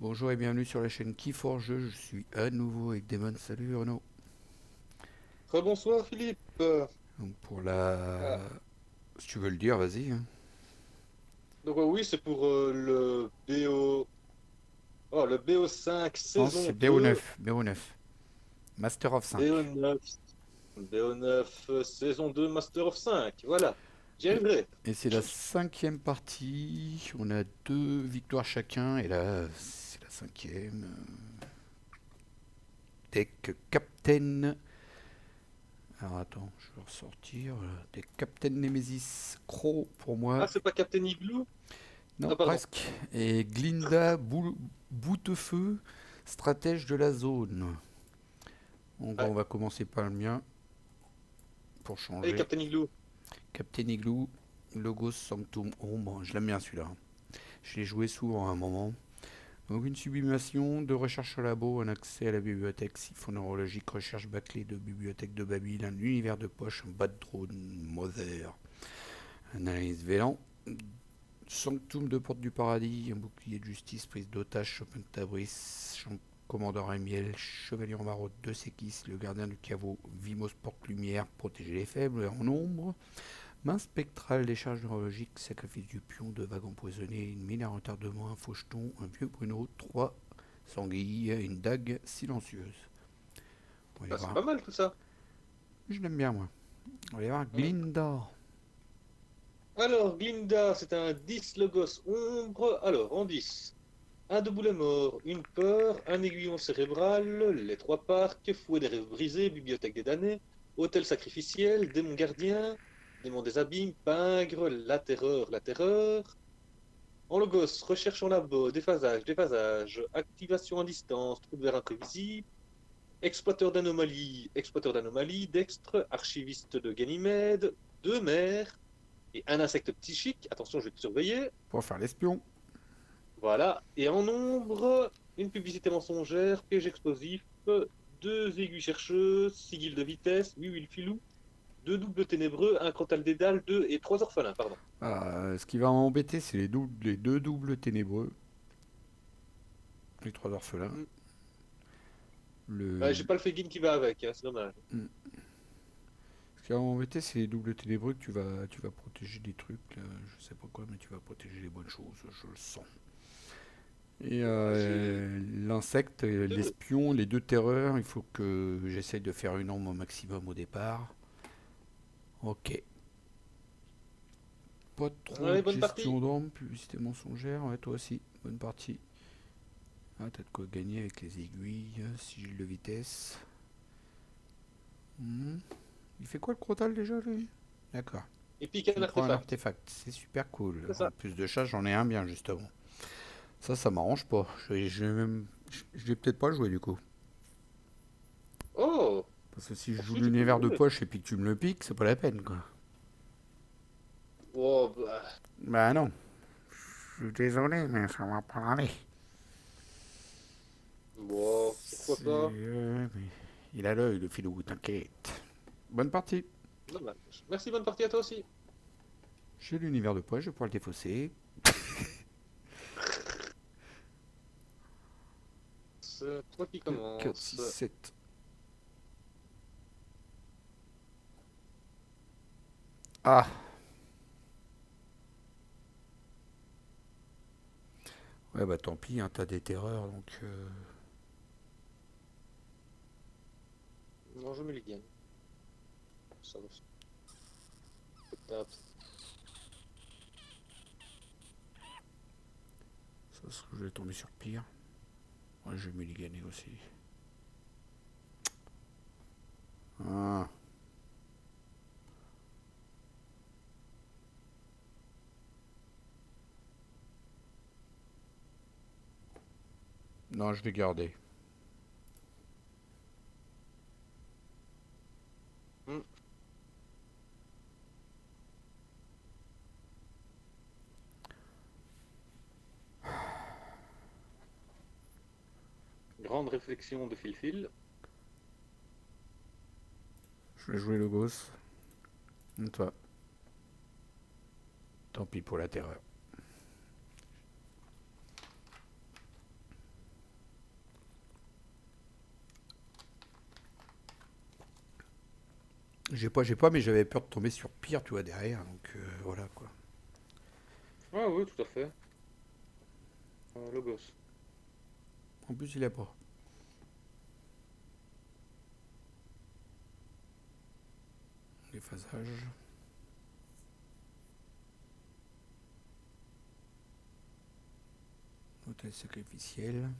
Bonjour et bienvenue sur la chaîne Keyforge, je suis à nouveau avec Damon. Salut Renaud. Rebonsoir Philippe. Donc pour la... Si tu veux le dire, vas-y, hein. Oui, c'est pour le BO5 Non, saison c'est 2, BO9, BO9, Master of 5. BO9 saison 2 Master of 5. Voilà, j'y Et, arriverai. et c'est la cinquième partie, on a deux victoires chacun, et là c'est la cinquième. Deck Captain... Alors attends, je vais ressortir. Deck Captain Nemesis Crow pour moi. Ah, c'est pas Captain Igloo? Non, Ah, pardon. presque. Et Glinda Boutefeu, stratège de la zone. Donc Ouais. on va commencer par le mien pour Allez, changer. Captain Igloo. Captain Igloo, Logos Sanctum Ombre. Je l'aime bien celui-là. Je l'ai joué souvent à un moment. Donc une sublimation, de recherche au labo, un accès à la bibliothèque siphonneurologique, recherche bâclée de bibliothèque de Babyle, un univers de poche, un bas de drone, Mother, analyse Vélan, Sanctum de porte du paradis, un bouclier de justice, prise d'otage, Chopin de Tabris, commandant Amiel, chevalier en maraude de Sekis, le gardien du caveau, Vimos porte-lumière, protéger les faibles en ombre, main spectrale, décharge neurologique, sacrifice du pion, de vagues empoisonnées, une mine à retardement, un faucheton, un vieux Bruno, trois sanguilles, une dague silencieuse. On va aller Ah, c'est voir. pas mal tout ça. Je l'aime bien moi. On va aller voir Hmm. Glinda. Alors, Glinda, c'est un 10 Logos ombre. Alors, en 10. Un debout les morts, une peur, un aiguillon cérébral, les trois parcs, fouet des rêves brisés, bibliothèque des damnés, hôtel sacrificiel, démon gardien, démon des abîmes, pingre, la terreur, la terreur. En logos, recherche en labo, déphasage, déphasage, activation à distance, trou de verre imprévisible, exploiteur d'anomalies, dextre, archiviste de Ganymède, deux mers et un insecte psychique. Attention, je vais te surveiller. Pour faire l'espion. Voilà. Et en nombre, une publicité mensongère, piège explosif, deux aiguilles chercheuses, sigil de vitesse, oui, oui, le filou, deux doubles ténébreux, un crotal dédale, deux et trois orphelins, pardon. Ce qui va m'embêter, c'est les deux doubles ténébreux, les trois orphelins. Hmm. Le, J'ai pas le Fegin qui va avec, hein, c'est dommage. Ce qui va m'embêter, c'est les doubles ténébreux que tu vas protéger des trucs. Là. Je sais pas quoi, mais tu vas protéger les bonnes choses, je le sens. Et J'ai l'insecte, deux. l'espion, les deux terreurs, il faut que j'essaye de faire une ombre au maximum au départ. Ok. Pas trop Allez, de bonne gestion partie. d'ombre, publicité mensongère. Ouais, toi aussi. Bonne partie. Ah, t'as de quoi gagner avec les aiguilles, sigil de vitesse. Hmm. Il fait quoi le crotal déjà, lui? D'accord. Et pique Tu un me prends un artefact. artefact. C'est super cool. C'est En ça. plus de ça, j'en ai un bien, justement. Ça m'arrange pas. Je vais peut-être pas le jouer du coup. Oh, Parce que si je oh, joue si tu peux le l'univers de jouer. poche et puis que tu me le piques, c'est pas la peine quoi. Oh, bah, Bah non. Je suis désolé, mais ça va pas aller. bon, pourquoi pas. Mais il a l'œil, le filou, t'inquiète. Bonne partie. Dommage. Merci, bonne partie à toi aussi. J'ai l'univers de poche, je vais pouvoir le défausser. C'est toi qui 2, 4, commence. 6, 7. Ah. Ouais bah tant pis, hein, t'as des terreurs donc... Non, je me les gagne. Ça va. Tape. Ça se trouve, je vais tomber sur pire. Ouais, je vais me les gagner aussi. Ah. Non, je vais garder. Hmm. Grande réflexion de Fil. Je vais jouer le gosse. Et toi. Tant pis pour la terreur. J'ai pas, mais j'avais peur de tomber sur pire, tu vois, derrière. Donc voilà quoi. Ah oui, tout à fait. Logos. En plus, il a pas. Déphasage. Hôtel sacrificiel.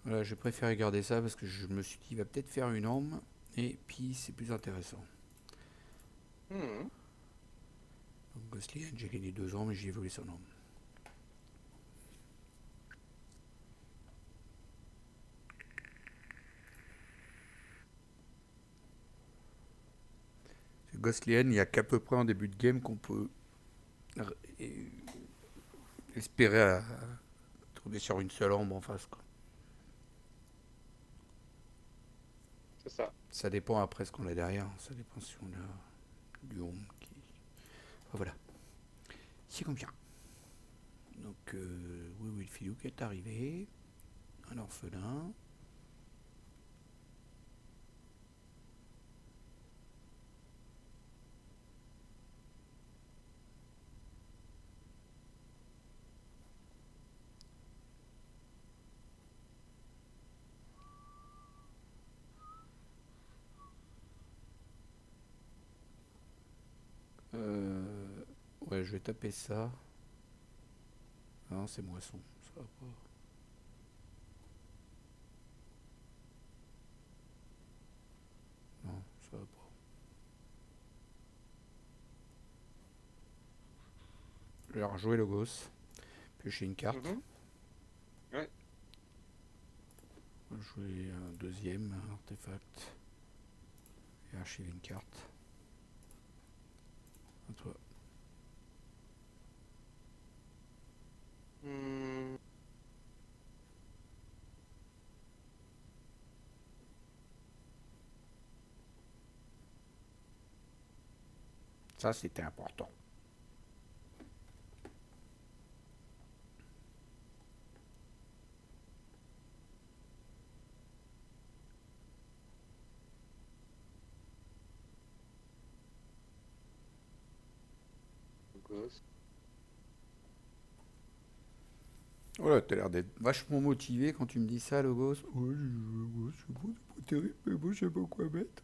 Voilà, j'ai préféré garder ça parce que je me suis dit, il va peut-être faire une arme. Et puis, c'est plus intéressant. Mhm. Donc, Ghostlian, j'ai gagné 2 ans, mais j'ai volé son arme. Ghostlian, il n'y a qu'à peu près en début de game qu'on peut espérer à tomber sur une seule ombre en face. Quoi. C'est ça. Ça dépend après ce qu'on a derrière. Ça dépend si on a du ombre qui. Enfin, voilà. C'est comme ça. Donc, oui, le Filouk est arrivé. Un orphelin. Ouais, je vais taper ça. Non, c'est moisson. Ça va pas. Non, ça va pas. Je vais rejouer le gosse. Piocher une carte. Mhm. Ouais. Jouer un deuxième artefact. Et archiver une carte. À toi. Hmm. Ça, c'était important. Logos. Voilà, t'as l'air d'être vachement motivé quand tu me dis ça, le gosse. Ouais, c'est bon, c'est pas terrible, mais moi, je sais pas quoi mettre.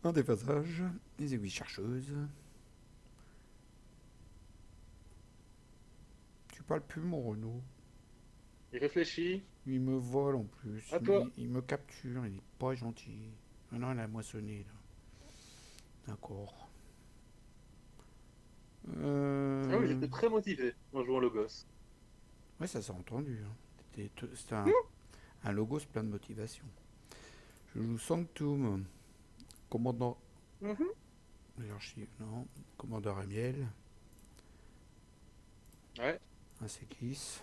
Un déphasage, des aiguilles chercheuses. Tu parles plus, mon Renault. Il réfléchit. Il me vole en plus. À toi. Il me capture, il est pas gentil. Maintenant, il a moissonné, là. D'accord. Ah oui, j'étais très motivé en jouant Logos. Ouais, ça s'est entendu. Hein. C'était Hmm. un logos plein de motivation. Je joue Sanctum. Commandant. Mhm. Les archives, non. Commandeur Amiel. Ouais, Un Séquis.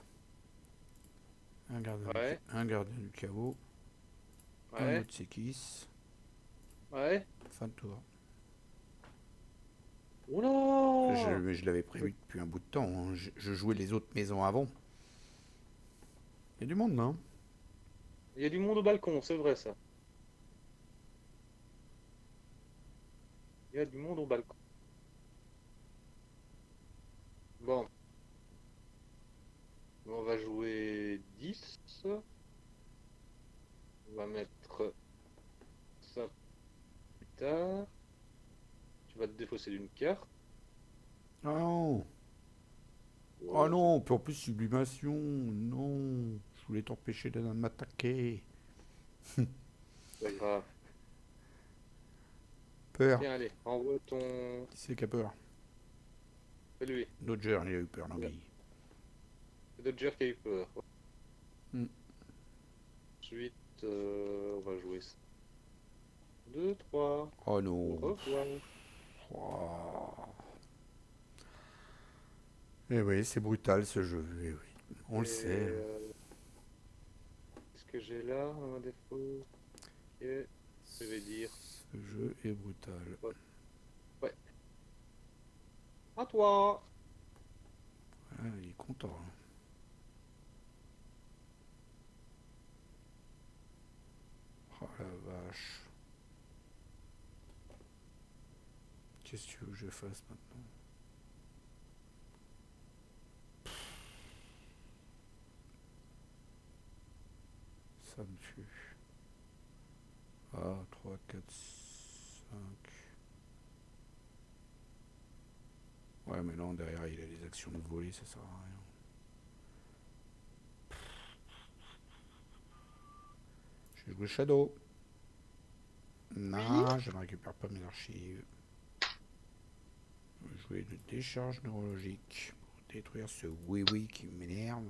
ouais, Un gardien du chaos. Un ouais, autre Séquis. ouais. Fin de tour. Oula! Je l'avais prévu depuis un bout de temps. Hein. Je jouais les autres maisons avant. Il y a du monde, non? Il y a du monde au balcon, c'est vrai ça. Il y a du monde au balcon. Bon, on va jouer 10. On va mettre ça plus tard. Tu vas te défausser d'une carte. Ah non! Ah Oh, non! Puis en plus, sublimation! Non! Je voulais t'empêcher de m'attaquer. c'est pas grave. Peur. Tiens, allez, envoie ton. Qui c'est qui a peur? C'est lui. Dodger, il a eu peur, Ouais. Nogui. C'est Dodger qui a eu peur. Hmm. Ensuite, on va jouer ça. 2, 3. Oh Au non! revoir. Oh. Eh oui, c'est brutal ce jeu. Eh oui. On Et le sait. qu'est-ce que j'ai là? Un défaut. Ok. Je vais dire. Ce jeu est brutal. Ouais. Ouais. À toi. Ah, il est content. Hein. Qu'est-ce que tu veux que je fasse maintenant? Ça me tue. Ah, 3, 4, 5. Ouais, mais non, derrière, il a les actions de voler, ça sert à rien. Je vais jouer Shadow. Oui. Non, je ne récupère pas mes archives. Je vais jouer une décharge neurologique pour détruire ce oui-oui qui m'énerve.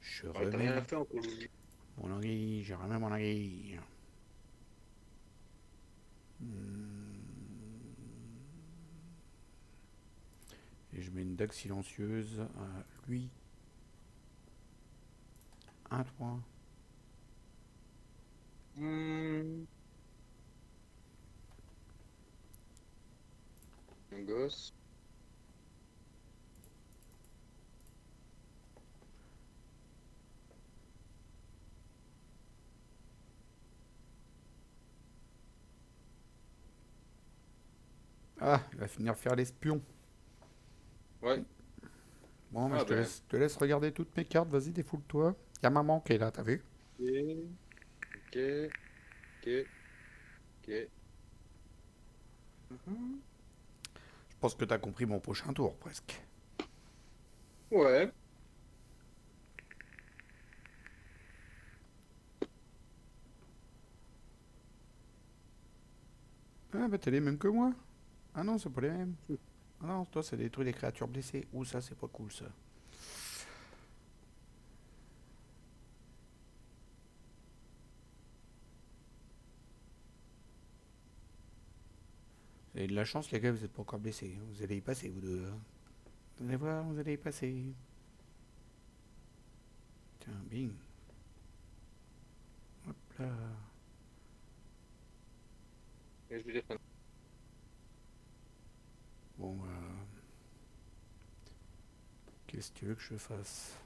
Je Ouais, t'as remets rien fait encore. mon aiguille, je remets mon aiguille. Hmm. Et je mets une dague silencieuse à lui. 1, 3. Hmm, un gosse. Ah, il va finir faire l'espion. Ouais. Bon, bah, Ah ben. je te laisse regarder toutes mes cartes. Vas-y, défoule-toi. Y a maman qui est là, t'as vu? Ok, ok, ok, ok. Mhm. Je pense que t'as compris mon prochain tour, presque. Ouais. Ah, bah, t'es les mêmes que moi. Ah non, c'est pas les mêmes. Ah non, toi, ça détruit les créatures blessées. Ouh, ça, c'est pas cool, ça. Vous avez de la chance, les gars, vous êtes pas encore blessés. Vous allez y passer, vous deux, hein. Vous allez voir, vous allez y passer. Tiens, bing. Hop là. Et je lui ai fait Bon, qu'est-ce que tu veux que je fasse?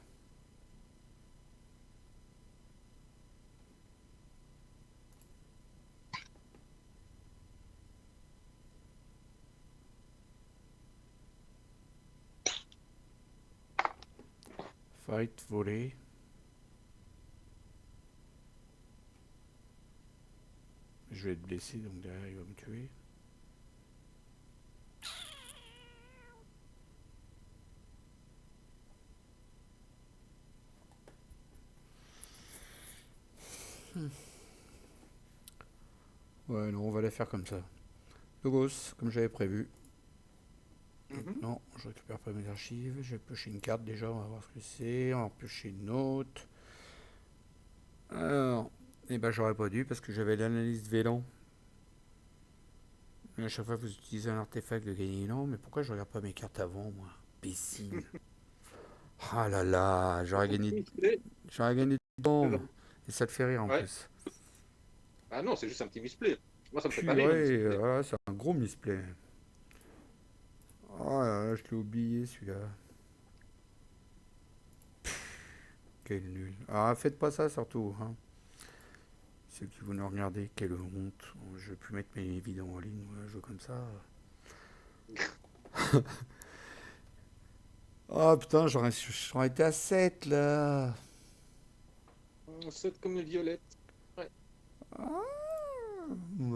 Fight, voler. Je vais être blessé, donc derrière, il va me tuer. Ouais, non, on va la faire comme ça. Logos, comme j'avais prévu. Mhm. Non, je récupère pas mes archives. J'ai pioché une carte déjà, on va voir ce que c'est. On va en piocher une autre. Alors, eh ben j'aurais pas dû parce que j'avais l'analyse Vélan. Et à chaque fois que vous utilisez un artefact de gagner élan, mais pourquoi je regarde pas mes cartes avant, moi? Imbécile. Ah là là, j'aurais gagné du temps. Et ça te fait rire en Ouais. plus. Ah non, c'est juste un petit misplay. Moi, ça me fait pas rire, un Purée, misplay. ah, c'est un gros misplay. Oh là là, je l'ai oublié celui-là. Quel nul. Ah, faites pas ça surtout, hein. Ceux qui vous nous regardez, quelle honte. Je vais plus mettre mes vidéos en ligne, moi, un jeu comme ça. Oh putain, j'aurais été à 7 là. 7 comme une violette. Ouais.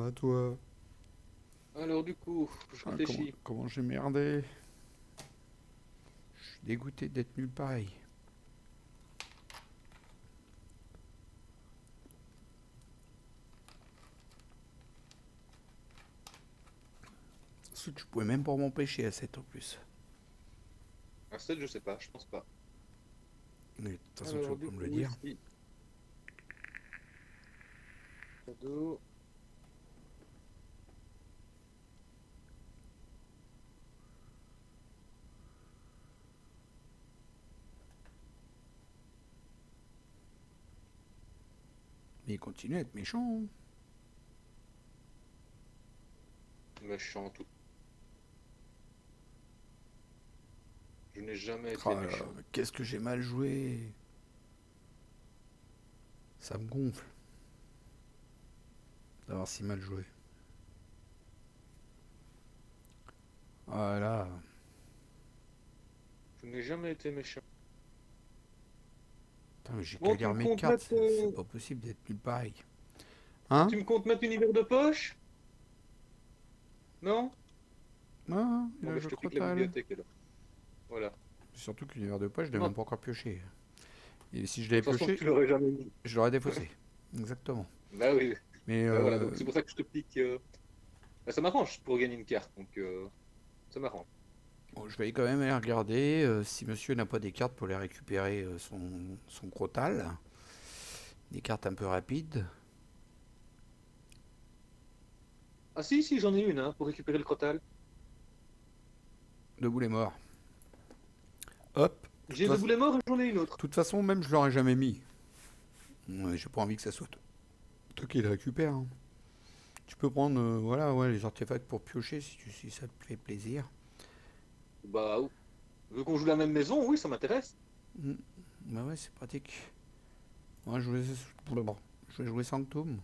À toi. Alors, du coup, je Ah, réfléchis. comment j'ai merdé. Je suis dégoûté d'être nul pareil. Parce que tu pouvais même pas m'empêcher à 7 en plus. Un 7, je sais pas, je pense pas. Mais de toute façon, tu vas Alors, pas du me le coup, dire. ici, cadeau. Mais il continue à être méchant, hein. Méchant tout. Je n'ai jamais Oh été là là, méchant. qu'est-ce que j'ai mal joué. Ça me gonfle d'avoir si mal joué. Voilà. Je n'ai jamais été méchant. Putain, mais j'ai qu'à Bon, tu lire me mes comptes cartes, mettre c'est ton... pas possible d'être plus pareil. Hein? Tu me comptes mettre l'univers de poche? Non? Ah, Bon, ben, village je de te pique la Crotal. bibliothèque alors. Voilà. Surtout que l'univers de poche, je l'ai Non, même de pas encore pioché. Et si je l'avais toute façon, pioché, tu l'aurais jamais mis. je l'aurais défaussé. Exactement. Bah oui. Mais Bah voilà, donc c'est pour ça que je te pique. Bah, ça m'arrange pour gagner une carte, donc ça m'arrange. bon, je vais quand même aller regarder si monsieur n'a pas des cartes pour les récupérer son Crotal. Des cartes un peu rapides. Ah si, si, j'en ai une, hein, pour récupérer le crotal. Debout les morts. Hop. J'ai deux boulets morts et j'en ai une autre. Toute façon, même je l'aurais jamais mis. J'ai pas envie que ça soit toi qui le récupère, hein. Tu peux prendre voilà, ouais, les artefacts pour piocher si ça te fait plaisir. Bah, vu qu'on joue la même maison, oui, ça m'intéresse. Mm. Bah ouais, c'est pratique. Moi, je vais jouer Sanctum.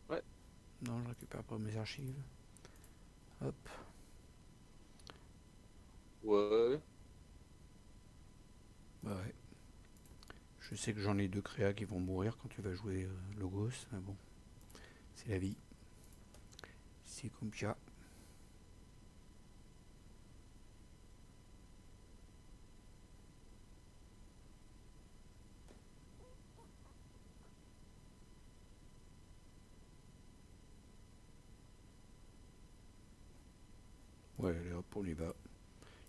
Ouais, Non, je récupère pas mes archives. Hop. ouais. Bah ouais. Je sais que j'en ai deux créas qui vont mourir quand tu vas jouer Logos, mais bon, c'est la vie. C'est comme ça. Ouais, allez hop, on y va.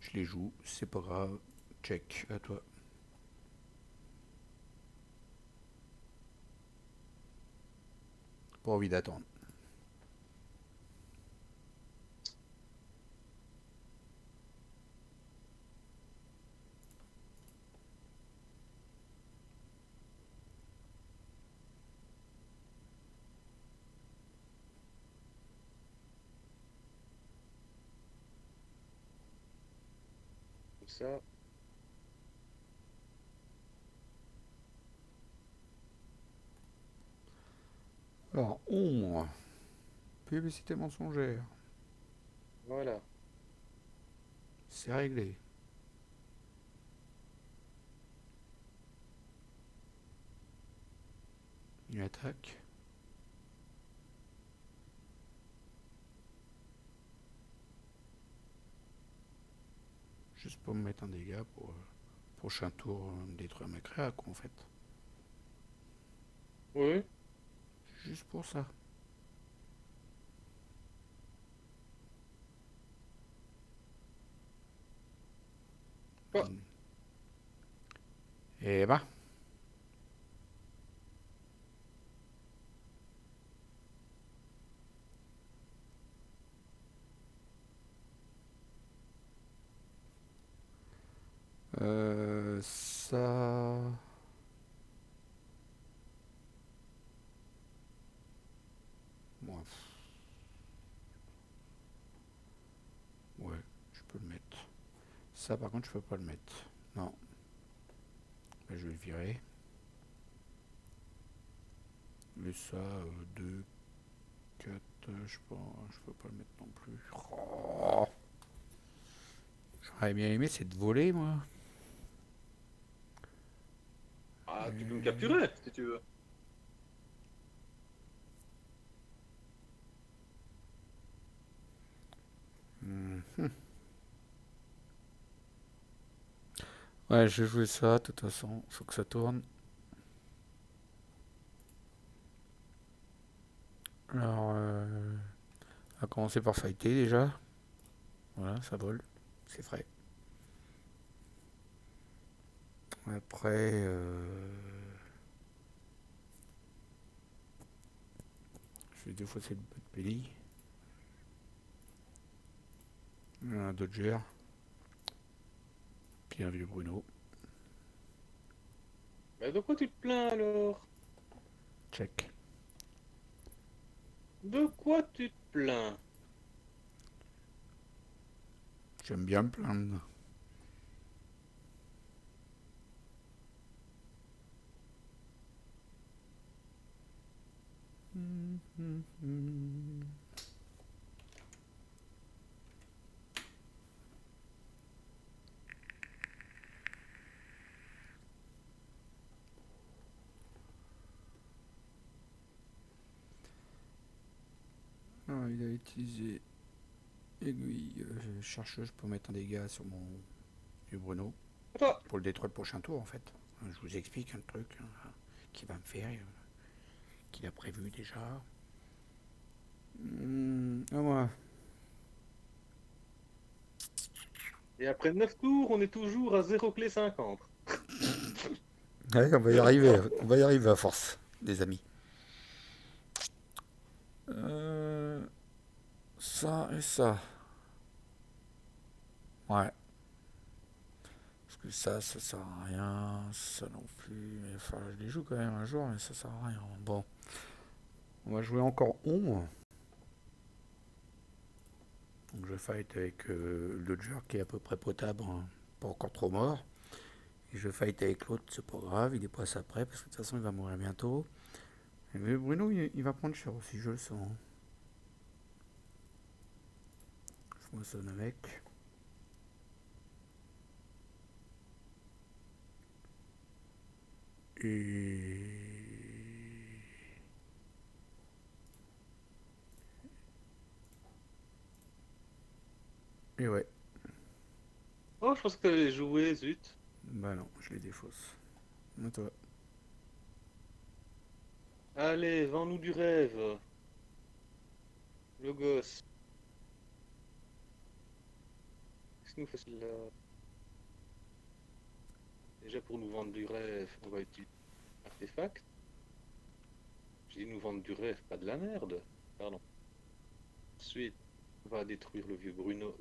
Je les joue, c'est pas grave. Check, à toi. Pas envie d'attendre. Comme ça. Alors, ombre. Publicité mensongère. Voilà. C'est réglé. Une attaque. Juste pour me mettre un dégât pour prochain tour détruire ma créa, quoi, en fait. Oui. Juste pour ça. Ah, Et bah. Ça. Bon, ouais, je peux le mettre. Ça, par contre, je peux pas le mettre. Non. Là, je vais le virer. Mais ça, 2, 4, je peux pas le mettre non plus. Oh, j'aurais bien aimé, c'est de voler, moi. ah, tu peux me Euh, capturer si tu veux. mhm. Ouais, je vais jouer ça, de toute façon, faut que ça tourne. Alors, on va commencer par fighter déjà. Voilà, ça vole, c'est frais. Après, je vais défausser le bot belly. Un Dodger, puis un vieux Bruno. Mais de quoi tu te plains alors? Check. De quoi tu te plains? J'aime bien me plaindre. il a utilisé aiguille chercheuse pour mettre un dégât sur mon vieux Bruno. À toi. Pour le détruire le prochain tour en fait. Je vous explique un truc qui va me faire, qu'il a prévu déjà. À moi. Et après 9 tours, on est toujours à 0 clé 50. Ouais, on va y arriver. On va y arriver à force, les amis. Ça et ça. Ouais. Parce que ça sert à rien. Ça non plus. Mais enfin, je les joue quand même un jour, mais ça sert à rien. Bon. On va jouer encore ombre. Donc je fight avec le Jerk qui est à peu près potable, hein, pas encore trop mort. Et je fight avec l'autre, c'est pas grave, il est pas ça près parce que de toute façon il va mourir bientôt. Mais Bruno il va prendre cher aussi, je le sens. Je moissonne avec. Et. Et ouais. Oh, je pense que t'allais jouer, zut. Bah non, je les défausse. À toi. Allez, vends-nous du rêve. Le gosse. Qu'est-ce qu'il nous fait celui-là? Déjà pour nous vendre du rêve, on va utiliser artefact. J'ai dit nous vendre du rêve, pas de la merde. Pardon. Ensuite, on va détruire le vieux Bruno.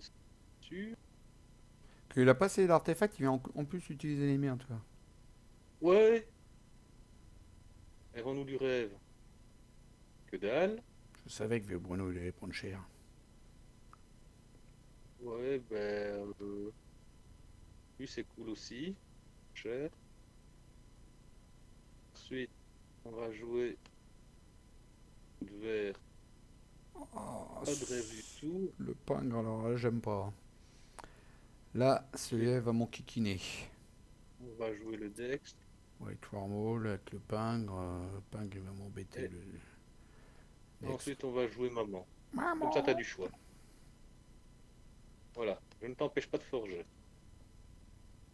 Sûr. Il a pas essayé l'artefact, il vient en plus utiliser les miens, tu vois. Ouais. Et vends-nous du rêve. Que dalle. Je savais que vieux Bruno il allait prendre cher. Ouais, ben... lui c'est cool aussi. Cher. Ensuite, on va jouer de verre. Oh, Pas de rêve du tout. le pingre, alors là, j'aime pas. Là, celui-là va m'enquiquiner. On va jouer le Dex. White Wormhole avec le pingre. Le pingre il va m'embêter Et le Dex. ensuite, on va jouer maman. Comme ça, t'as Maman. du choix. Voilà. Je ne t'empêche pas de forger.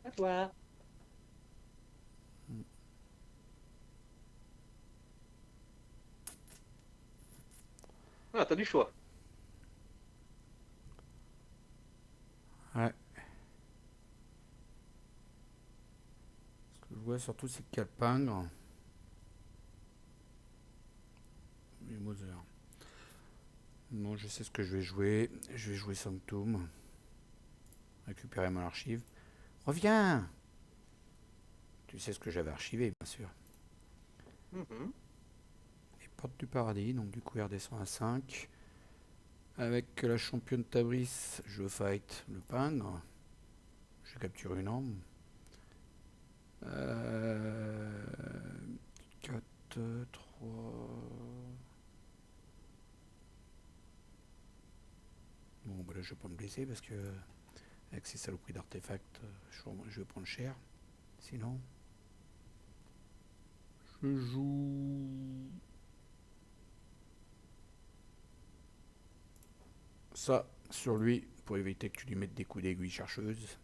À toi. Ah, t'as du choix. Ouais. Ce que je vois surtout c'est qu'il y a le pingre. Et Mother. Bon, je sais ce que je vais jouer. Je vais jouer Sanctum. Récupérer mon archive. Reviens. Tu sais ce que j'avais archivé, bien sûr. Mhm. Les portes du paradis, donc du coup il redescend à 5. Avec la championne Tabris, je fight le pingre. Je capture une arme. 4, 3. Bon, bah là je vais pas me blesser parce que avec ces saloperies d'artefacts, je vais prendre cher. Sinon, je joue ça sur lui pour éviter que tu lui mettes des coups d'aiguille chercheuse.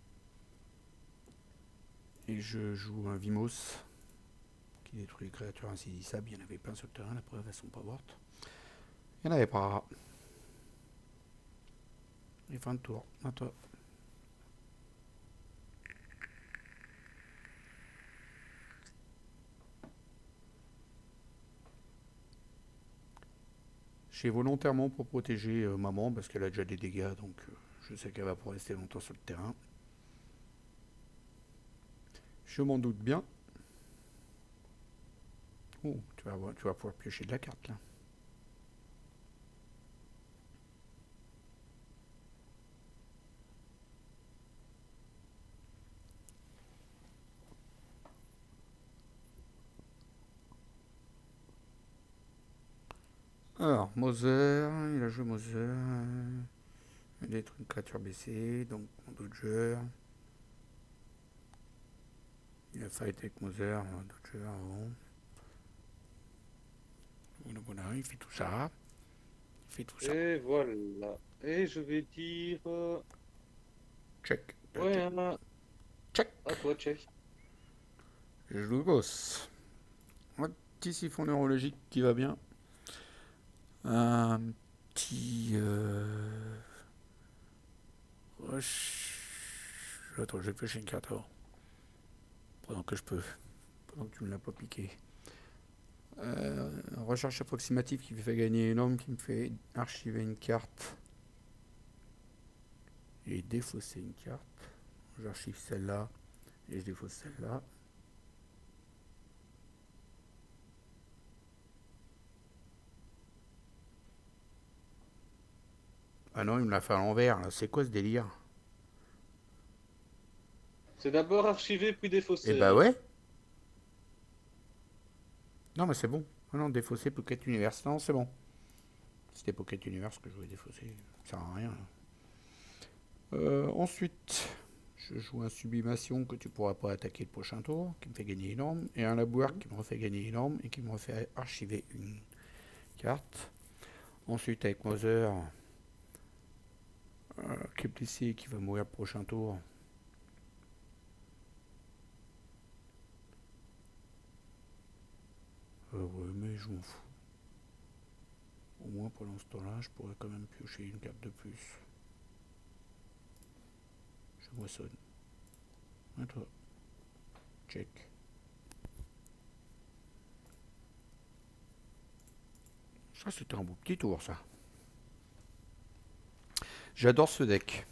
Et je joue un Vimos qui détruit les créatures insaisissables. Il y en avait plein sur le terrain, la preuve elles sont pas mortes. Il y en avait pas. Et fin de tour, à toi. J'ai volontairement pour protéger maman parce qu'elle a déjà des dégâts, donc je sais qu'elle va pas rester longtemps sur le terrain. Je m'en doute bien. Oh, tu vas pouvoir piocher de la carte là. Alors, Mother, il a joué Mother. Il a une créature baissée, donc mon Dodger. Il a fight avec Mother, Dodger avant. Voilà, il fait tout ça. Fais tout ça. Et voilà. Et je vais dire... Check. Ouais, Ok. Check. à toi, check. Je joue gosse. Un petit siphon neurologique qui va bien. Un petit... Attends, je vais pêcher une carte avant. Pendant que je peux. Pendant que tu me l'as pas piqué. Recherche approximative qui me fait gagner une arme, qui me fait archiver une carte. Et défausser une carte. J'archive celle-là. Et je défausse celle-là. Ah non, il me l'a fait à l'envers. C'est quoi ce délire? C'est d'abord archivé puis Eh défaussé, bah hein. ouais. Non, mais c'est bon. Ah non, défausser Pocket Universe. Non, c'est bon. C'était Pocket Universe que je voulais défausser. Ça sert à rien. Ensuite, je joue un Sublimation que tu pourras pas attaquer le prochain tour, qui me fait gagner une arme, et un Laboueur qui me refait gagner une arme et qui me refait archiver une carte. Ensuite, avec Mother, qui est blessé et qui va mourir le prochain tour. Ouais, mais je m'en fous. Au moins pendant ce temps-là, je pourrais quand même piocher une carte de plus. Je moissonne. À toi. Check. Ça, c'était un beau petit tour, ça. J'adore ce deck.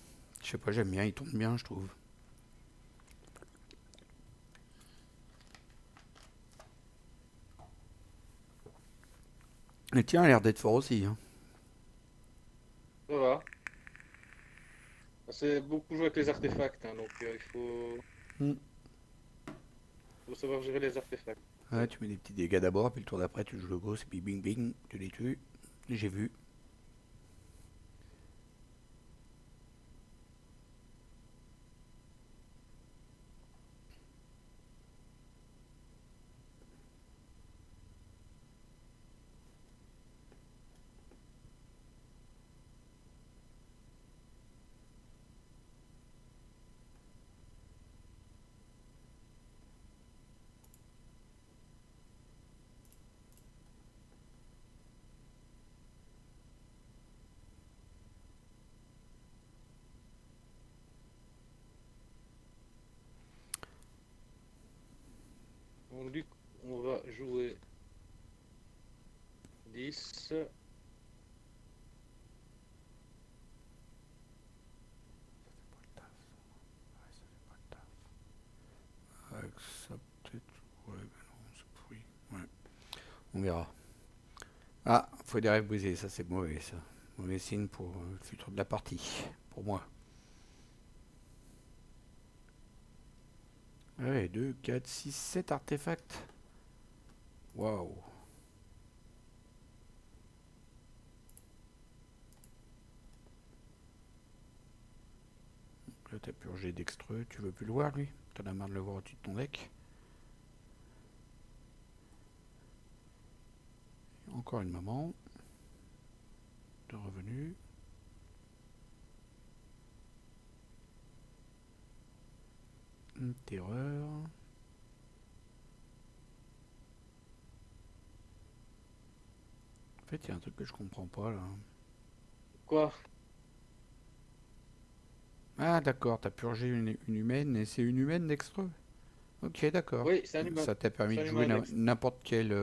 Je sais pas, j'aime bien, il tombe bien, je trouve. Le tien a l'air d'être fort aussi. Hein. Ça va. C'est beaucoup joué avec les artefacts, hein, donc Hmm. faut savoir gérer les artefacts. Ouais, tu mets des petits dégâts d'abord, puis le tour d'après, tu joues le gosse, et puis bing bing, tu les tues. J'ai vu. Donc, du coup, on va jouer 10. Avec ça, peut-être. Ouais, mais non, c'est pourri. Ouais, on verra. Ah, faut des rêves brisés, ça c'est mauvais, ça. Mauvais signe pour le futur de la partie, pour moi. Ouais, 2, 4, 6, 7 artefacts. Waouh. Là, t'as purgé d'extreux, tu veux plus le voir, lui? T'en as marre de le voir au-dessus de ton deck? Encore une maman. De revenu. Une terreur. En fait, il y a un truc que je comprends pas là. Quoi? Ah, d'accord, t'as purgé une humaine et c'est une humaine d'extreux. Ok, d'accord. Oui, c'est un humain. Ça t'a permis C'est de un jouer humain Dex. n'importe quelle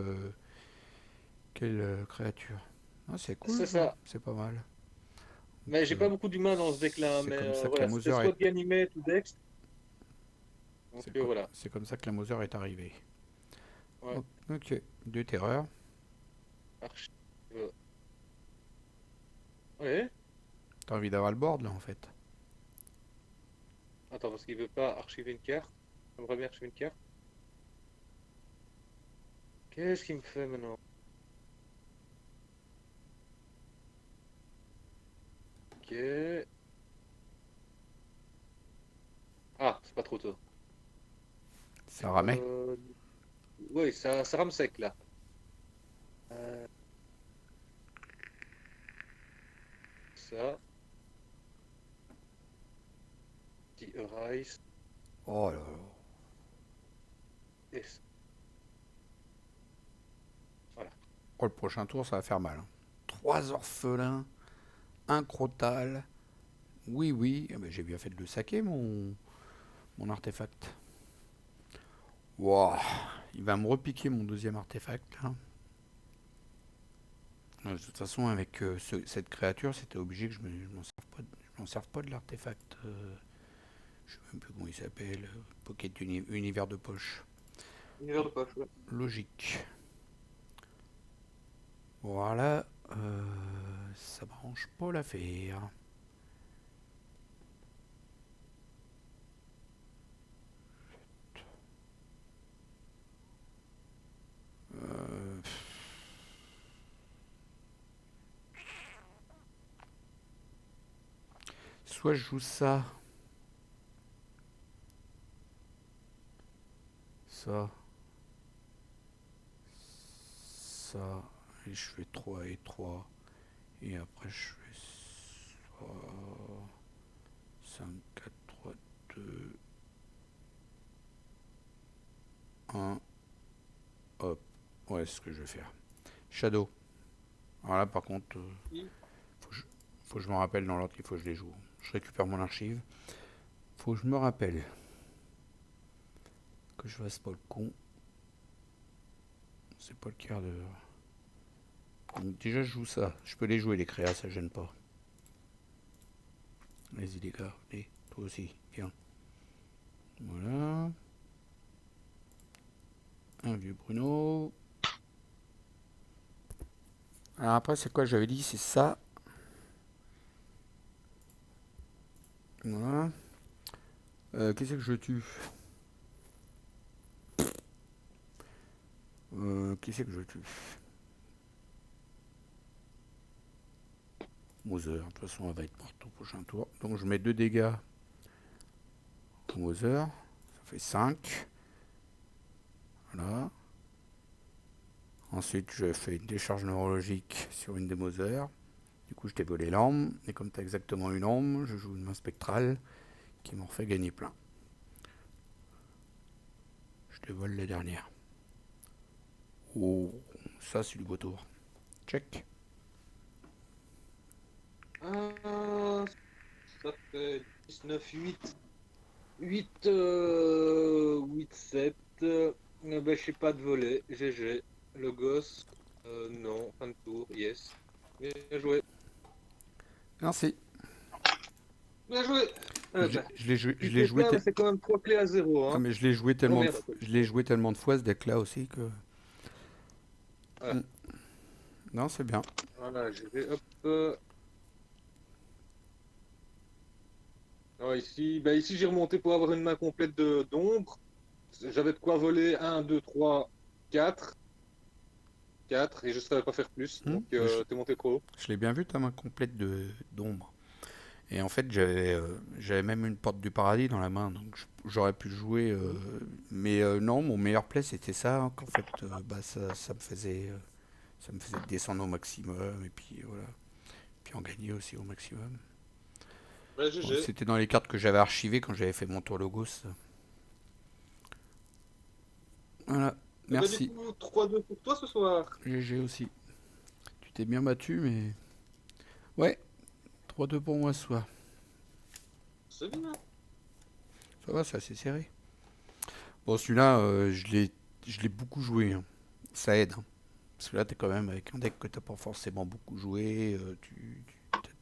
créature. Ah, c'est cool C'est ça, ça. c'est pas mal. Mais Donc, j'ai pas beaucoup d'humains dans ce deck-là, hein, c'est mais comme ça que la voilà, c'était Mother soit est. Ganymede ou Dex. Donc voilà. C'est comme ça que la Mother est arrivée. Ouais. Ok, deux terreurs. Archive. Ouais. T'as envie d'avoir le board là en fait. Attends, parce qu'il veut pas archiver une carte. J'aimerais bien archiver une carte. Qu'est-ce qu'il me fait maintenant? Ok. Ah, c'est pas trop tôt. Ça ramait. Euh... Oui, ça rame sec là. Euh, ça. Petit Arise. Oh là là. Et ça. Voilà. Oh, le prochain tour, ça va faire mal, hein. 3 orphelins, un crotal. Oui, oui. Ah ben, j'ai bien fait de le saquer, mon artefact. Wow. Il va me repiquer mon deuxième artefact, là. De toute façon, avec cette créature, c'était obligé que je m'en serve pas de l'artefact. Je sais même plus comment il s'appelle. Pocket Univers de poche. Univers de poche, ouais. Logique. Voilà. Ça m'arrange pas l'affaire. Euh, Soit je joue ça. Ça. Ça. Et je fais 3 et 3. Et après je fais soit 5, 4, 3, 2, 1. Hop. Ouais, c'est ce que je vais faire. Shadow. Alors là, par contre, Oui. faut que je me rappelle dans l'ordre qu'il faut que je les joue. Je récupère mon archive. Faut que je me rappelle que je fasse pas le con. C'est pas le quart d'heure. Donc déjà, je joue ça. Je peux les jouer, les créas, ça gêne pas. Vas-y, les gars. Allez, toi aussi. Viens. Voilà. Un vieux Bruno. Alors après, c'est quoi j'avais dit? C'est ça. Voilà. Qu'est-ce que je tue? Qu'est-ce que je tue? Mother. De toute façon, elle va être morte au prochain tour. Donc je mets 2 dégâts au Mother. Ça fait 5. Voilà. Ensuite, je fais une décharge neurologique sur une des Mother. Du coup, je t'ai volé l'arme. Et comme tu as exactement une arme, je joue une main spectrale qui m'en fait gagner plein. Je te vole la dernière. Oh, ça, c'est du beau tour. Check. Ah, ça fait 19, 8. 8, 8, 7. Ben, je sais pas de voler. GG. Le gosse. Non. Fin de tour. Yes. Bien joué. Merci. Bien joué. Ben, Je tu l'ai t'es joué, plaint, mais c'est quand même 3 clés à 0, ah, hein. mais Oh merde. je l'ai joué tellement de fois ce deck là aussi que. Voilà. Hmm. Non, c'est bien. Voilà, je vais hop. Ici, ben, ici j'ai remonté pour avoir une main complète d'ombre. J'avais de quoi voler 1, 2, 3, 4. 4 et je savais pas faire plus. Hmm. Donc Mais t'es monté trop haut. je l'ai bien vu ta main complète d'ombre. Et en fait, j'avais même une porte du paradis dans la main, donc j'aurais pu le jouer. Mhm. Mais non, mon meilleur play c'était ça, hein, qu'en fait, bah, ça me faisait descendre au maximum et puis voilà, puis en gagner aussi au maximum. Ouais, Bon, GG. c'était dans les cartes que j'avais archivées quand j'avais fait mon tour Logos. Voilà, Et ben du merci. coup, 3-2 pour toi ce soir. GG aussi. Tu t'es bien battu, mais ouais, 3-2 pour moi ce soir. C'est bien. Ça va, c'est assez serré. Bon, celui-là, je l'ai beaucoup joué, hein. Ça aide, hein. Parce que là, t'es quand même avec un deck que t'as pas forcément beaucoup joué,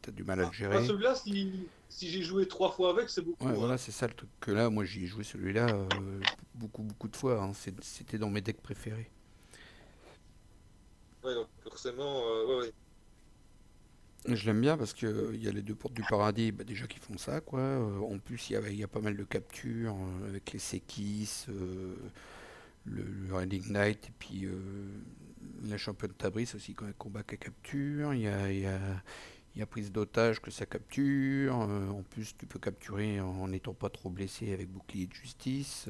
t'as du mal à le Ah, gérer. celui-là, si j'ai joué 3 fois avec, c'est Ouais, beaucoup, voilà, hein. c'est ça le truc. Que là, moi, j'y ai joué celui-là beaucoup de fois, hein. C'était dans mes decks préférés. Ouais, donc forcément, ouais, ouais. Je l'aime bien parce que il y a les deux portes du paradis, bah, déjà qui font ça, quoi. En plus, il y a pas mal de captures avec les Sekis, le Reading Knight et puis la championne Tabris aussi quand elle combat qu'elle capture. Il y a prise d'otage que ça capture. En plus, tu peux capturer en n'étant pas trop blessé avec bouclier de justice.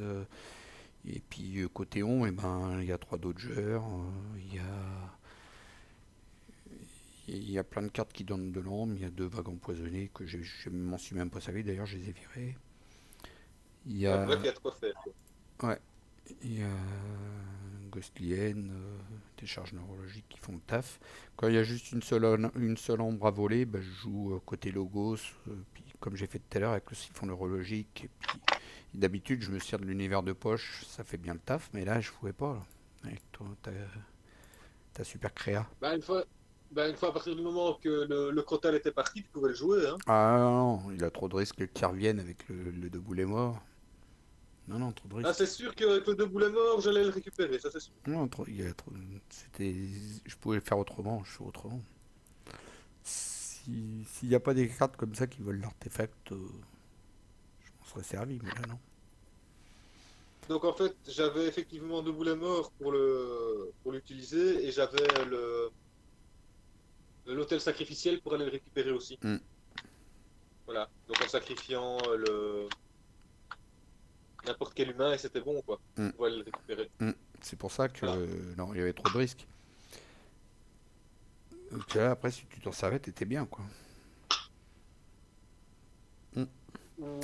Et puis côté on, eh ben, il y a 3 dodgers. Il y a, Et il y a plein de cartes qui donnent de l'ombre. Il y a 2 vagues empoisonnées que je m'en suis même pas servi. D'ailleurs, je les ai virées. Il y Bref, il a. y a de quoi faire, quoi. Ouais. Il y a Ghostlienne, des charges neurologiques qui font le taf. Quand il y a juste une seule ombre à voler, bah, je joue côté Logos, puis comme j'ai fait tout à l'heure avec le siphon neurologique. Et puis d'habitude, je me sers de l'univers de poche, ça fait bien le taf, mais là, je pouvais pas. Là. Avec toi, ta super créa. Bah, une fois à partir du moment que le Crotal était parti, tu pouvais le jouer, hein. Ah non, il a trop de risques qu'il revienne avec le deux boulets mort. Non, non, trop de Ah, c'est risques. sûr qu'avec le deux boulets morts, j'allais le récupérer, ça c'est sûr. Non, il y a trop, c'était, je pouvais le faire autrement, je fais autrement. S'il n'y a pas des cartes comme ça qui veulent l'artefact, je m'en serais servi, mais là non. Donc en fait, j'avais effectivement deux boulets morts pour l'utiliser et j'avais l'hôtel sacrificiel pour aller le récupérer aussi. Hmm, Voilà. Donc en sacrifiant n'importe quel humain et c'était bon quoi. hmm, Pour aller le récupérer. hmm. C'est pour ça que Voilà. non, il y avait trop de risques. Donc là, après, si tu t'en servais, t'étais bien, quoi. Hmm.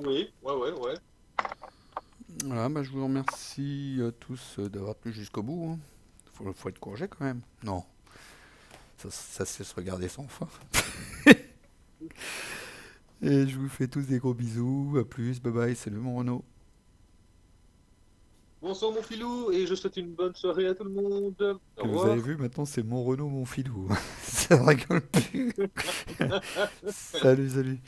Oui, ouais. Voilà, bah, je vous remercie tous d'avoir tenu jusqu'au bout. Hein. Faut être courageux quand même. Non, ça se laisse regarder sans fin. Et je vous fais tous des gros bisous. À plus, bye bye, salut mon Renaud. Bonsoir mon filou et je souhaite une bonne soirée à tout le monde. Au Vous avez revoir. vu, maintenant c'est mon Renault, mon filou. Ça rigole plus. Salut, salut.